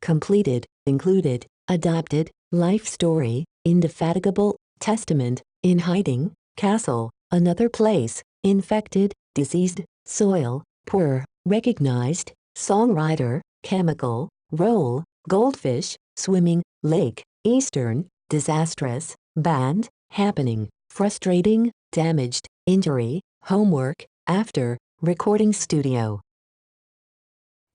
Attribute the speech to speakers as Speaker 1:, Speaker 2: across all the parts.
Speaker 1: completed, included, adopted, life story, indefatigable, testament, in hiding, castle, another place, infected, diseased, soil, poor, recognized, songwriter, chemical, role, goldfish, swimming, lake, eastern, disastrous, band, happening, frustrating, damaged, injury, homework, after, recording studio.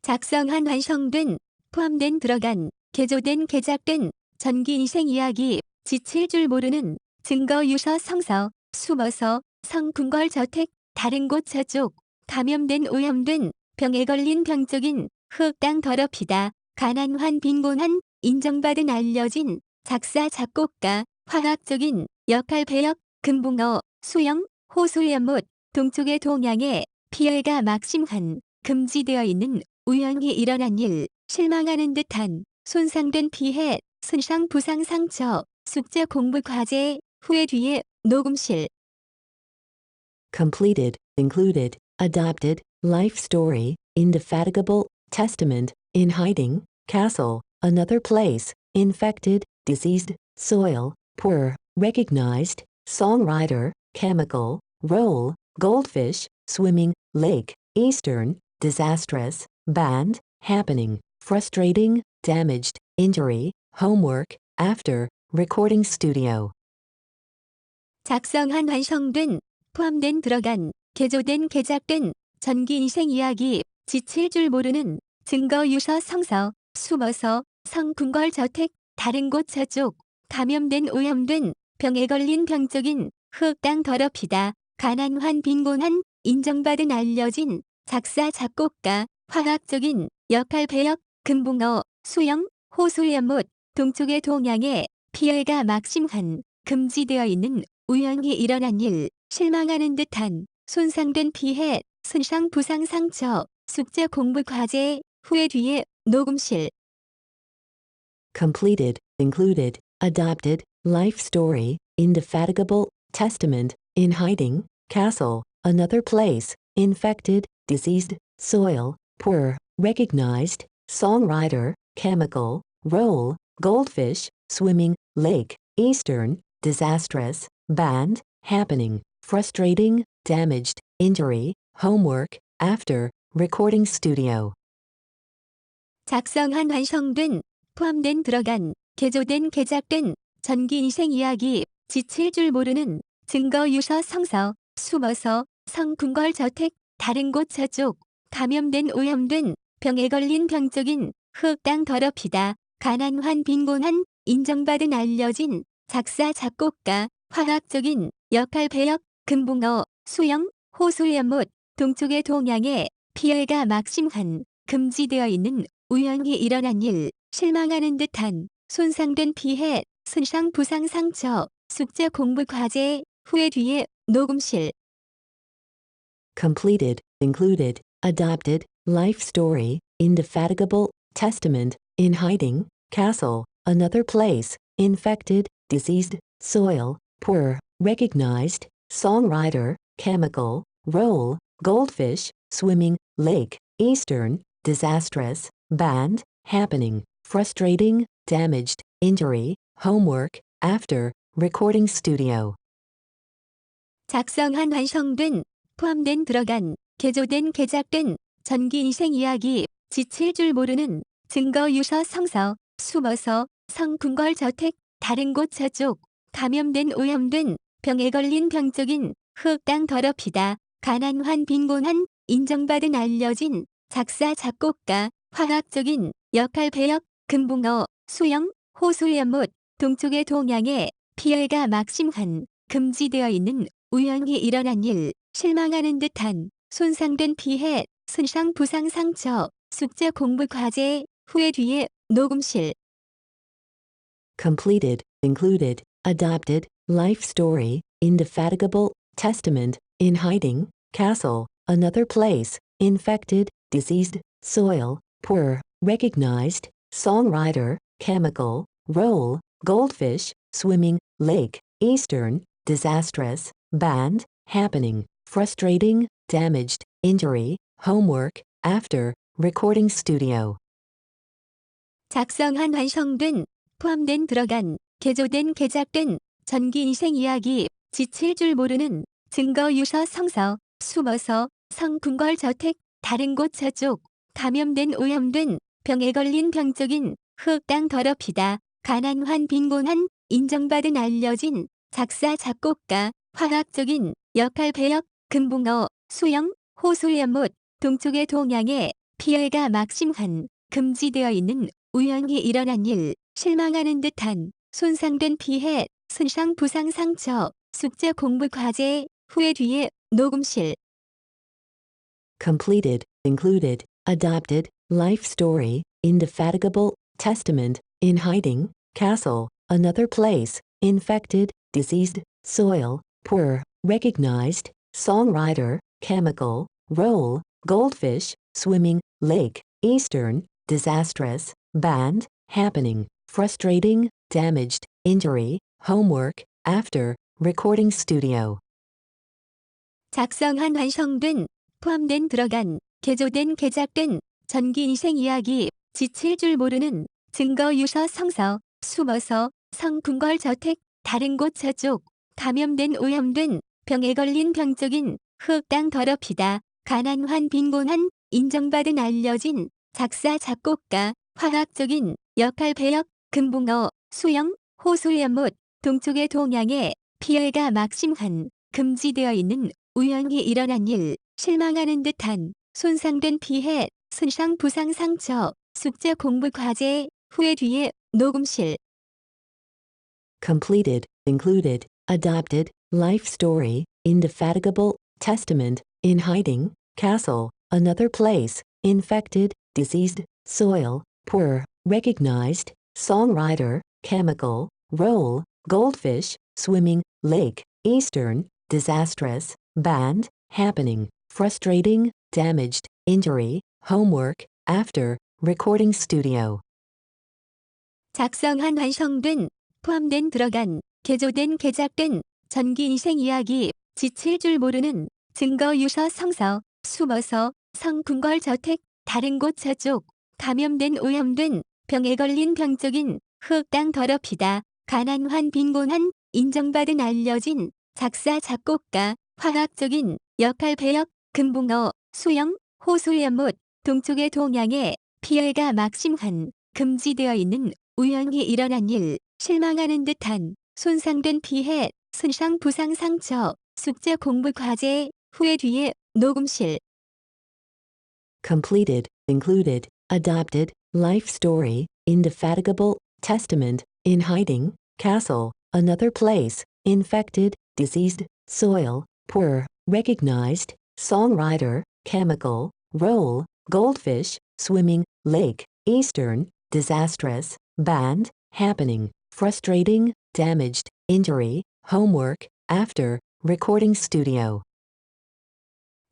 Speaker 2: 작성한 완성된, 포함된 들어간, 개조된 개작된, 전기 인생 이야기, 지칠 줄 모르는, 증거 유서 성서, 숨어서, 성궁궐 저택, 다른 곳 저쪽, 감염된 오염된, 병에 걸린 병적인, 흙 땅 더럽히다, 가난한 빈곤한, 인정받은 알려진, 작사 작곡가, 화학적인, 역할 배역, 금붕어, 수영, 호수에못, 동쪽의 동양에, 피해가 막심한, 금지되어 있는, 우연히 일어난 일, 실망하는 듯한, 손상된 피해, 손상 부상 상처, 숙제 공부 과제, 후회 뒤에, 녹음실.
Speaker 1: Completed, included, adopted, life story, indefatigable, testament, in hiding, castle, another place, infected, diseased, soil, poor, recognized, songwriter, chemical, role, goldfish, swimming, lake, eastern, disastrous, band, happening, frustrating, damaged, injury, homework, after, recording studio.
Speaker 2: 작성한 완성된, 포함된 들어간, 개조된 개작된, 전기 인생 이야기, 지칠 줄 모르는, 증거 유서 성서, 숨어서, 성궁궐 저택, 다른 곳 저쪽, 감염된 오염된, 병에 걸린 병적인, 흙 땅 더럽히다, 가난한 빈곤한, 인정받은 알려진, 작사 작곡가, 화학적인, 역할 배역, 금붕어, 수영, 호수에못, 동쪽의 동양에, 피해가 막심한, 금지되어 있는, 우연히 일어난 일, 실망하는 듯한, 손상된 피해, 손상 부상 상처, 숙제 공부 과제, 후회 뒤에, 녹음실.
Speaker 1: Completed, included, adopted, life story, indefatigable, testament, in hiding, castle, another place, infected, diseased, soil, poor, recognized, songwriter, chemical, role, goldfish, swimming, lake, eastern, disastrous, band, happening, frustrating, damaged, injury, homework, after, recording studio.
Speaker 2: 작성한 완성된, 포함된 들어간, 개조된 개작된, 전기 인생 이야기, 지칠 줄 모르는, 증거 유서 성서, 숨어서, 성궁궐 저택, 다른 곳 저쪽, 감염된 오염된, 병에 걸린 병적인, 흙 땅 더럽히다, 가난한 빈곤한, 인정받은 알려진, 작사 작곡가, 화학적인, 역할 배역, 금붕어, 수영, 호수에못, 동쪽의 동양에, 피해가 막심한, 금지되어 있는, 우연히 일어난 일, 실망하는 듯한, 손상된 피해, 손상 부상 상처, 숙제 공부 과제, 후회 뒤에, 녹음실.
Speaker 1: Completed, included, adopted, life story, indefatigable, testament, in hiding, castle, another place, infected, diseased, soil, poor, recognized, songwriter, chemical, role, goldfish, swimming, lake, eastern, disastrous, band, happening, frustrating, damaged, injury, homework, after, recording studio.
Speaker 2: 작성한 완성된, 포함된 들어간, 개조된 개작된, 전기 인생 이야기, 지칠 줄 모르는, 증거 유서 성서, 숨어서, 성궁궐 저택, 다른 곳 저쪽, 감염된 오염된, 병에 걸린 병적인, 흙 땅 더럽히다, 가난한 빈곤한, 인정받은 알려진, 작사 작곡가, 화학적인, 역할 배역, 금붕어, 수영, 호수에못, 동쪽의 동양에, 피해가 막심한, 금지되어 있는, 우연히 일어난 일, 실망하는 듯한, 손상된 피해, 손상 부상 상처, 숙제 공부 과제, 후회 뒤에, 녹음실.
Speaker 1: Completed, included, adopted, life story, indefatigable, testament, in hiding, castle, another place, infected, diseased, soil, poor, recognized, songwriter, chemical, role, goldfish, swimming, lake, eastern, disastrous, band, happening, frustrating, damaged, injury, homework, after, recording studio.
Speaker 2: 작성한 완성된 포함된 들어간 개조된 개작된 전기 인생 이야기 지칠 줄 모르는 증거 유서 성서 숨어서 성궁궐 저택 다른 곳 저쪽 감염된 오염된 병에 걸린 병적인 흙 땅 더럽히다 가난한 빈곤한 인정받은 알려진 작사 작곡가 화학적인 역할 배역 금붕어 수영 호수 연못 동쪽의 동양에 피해가 막심한 금지되어 있는 우연히 일어난 일 실망하는 듯한 손상된 피해 손상 부상 상처 숙제 공부 과제 후회 뒤에 녹음실
Speaker 1: Completed, included, adopted, life story, indefatigable, testament, in hiding, castle, another place, infected, diseased, soil, poor, recognized, songwriter, chemical, role, goldfish, swimming, lake, eastern, disastrous, banned, happening, frustrating, damaged, injury, homework, after, recording studio.
Speaker 2: 작성한 완성된 포함된 들어간 개조된 개작된 전기 인생 이야기 지칠 줄 모르는 증거 유서 성서 숨어서 성궁궐 저택 다른 곳 저쪽 감염된 오염된 병에 걸린 병적인 흙 땅 더럽히다 가난한 빈곤한 인정받은 알려진 작사 작곡가 화학적인 역할 배역 금붕어 수영 호수 연못 동쪽의 동양에 피해가 막심한 금지되어 있는 우연히 일어난 일 실망하는 듯한 손상된 피해 손상 부상 상처 숙제 공부 과제 후회 뒤에 녹음실
Speaker 1: Completed, included, adopted, life story, indefatigable, testament, in hiding, castle, another place, infected, diseased, soil, poor, recognized, songwriter, chemical, role, goldfish, swimming, lake, eastern, disastrous, banned, happening, frustrating, damaged, injury, homework, after, recording studio.
Speaker 2: 작성한 완성된 포함된 들어간 개조된 개작된 전기 인생 이야기 지칠 줄 모르는 증거 유서 성서 숨어서 성궁궐 저택 다른 곳 저쪽 감염된 오염된 병에 걸린 병적인 흙 땅 더럽히다 가난한 빈곤한 인정받은 알려진 작사 작곡가 화학적인 역할 배역 금붕어 수영 호수 연못 동쪽의 동양에 피해가 막심한 금지되어 있는 우연히 일어난 일 실망하는 듯한 손상된 피해 손상 부상 상처 숙제 공부 과제 후회 뒤에 녹음실
Speaker 1: Completed, included, adopted, life story, indefatigable, testament, in hiding, castle, another place, infected, diseased, soil, poor, recognized, songwriter, chemical, role, goldfish, swimming, lake, eastern, disastrous, banned, happening, frustrating, damaged, injury, homework, after, recording studio.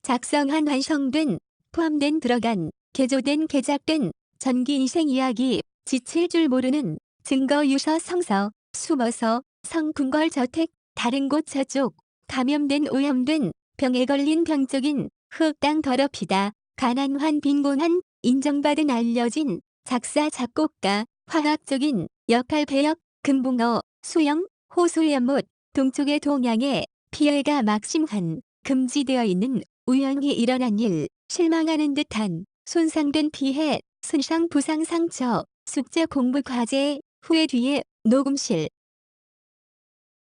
Speaker 2: 작성한 완성된 포함된 들어간 개조된 개작된 전기 인생 이야기 지칠 줄 모르는 증거 유서 성서 숨어서 성궁궐 저택 다른 곳 저쪽 감염된 오염된 병에 걸린 병적인 흙 땅 더럽히다 가난한 빈곤한 인정받은 알려진 작사 작곡가 화학적인 역할 배역 금붕어 수영 호수 연못 동쪽의 동양에 피해가 막심한 금지되어 있는 우연히 일어난 일 실망하는 듯한 손상된 피해 손상 부상 상처 숙제 공부 과제 후회 뒤에 녹음실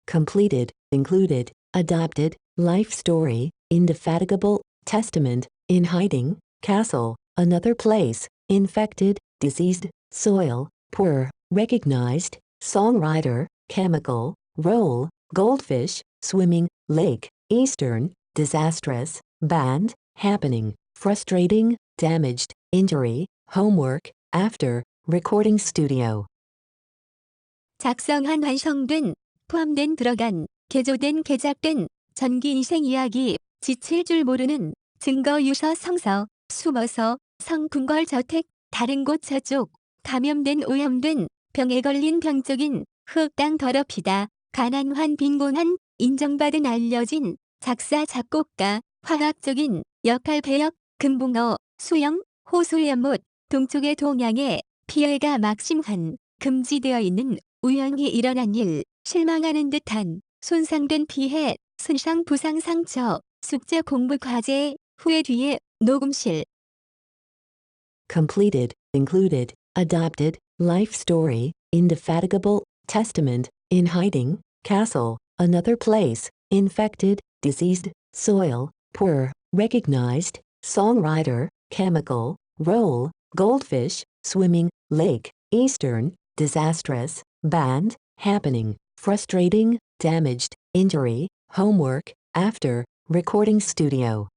Speaker 1: Completed, included, adopted, life story, indefatigable, testament, in hiding, castle, another place, infected, diseased, soil, poor, recognized, songwriter, chemical, role, goldfish, swimming, lake, eastern, disastrous, banned, happening, frustrating, damaged, injury, homework, after, recording studio.
Speaker 2: 작성한 완성된 포함된 들어간 개조된 개작된 전기 인생 이야기 지칠 줄 모르는 증거 유서 성서 숨어서 성궁궐 저택 다른 곳 저쪽 감염된 오염된 병에 걸린 병적인 흙 땅 더럽히다 가난한 빈곤한 인정받은 알려진 작사 작곡가 화학적인 역할 배역 금붕어 수영 호수 연못 동쪽의 동양에 피해가 막심한, 금지되어 있는, 우연히 일어난 일, 실망하는 듯한, 손상된 피해, 손상 부상 상처, 숙제 공부 과제, 후회 뒤에, 녹음실.
Speaker 1: completed, included, adopted, life story, indefatigable, testament, in hiding, castle, another place, infected, diseased, soil, poor, recognized, songwriter, chemical, role, goldfish, swimming, lake, eastern, disastrous, band, happening, frustrating, damaged, injury, homework, after, recording studio.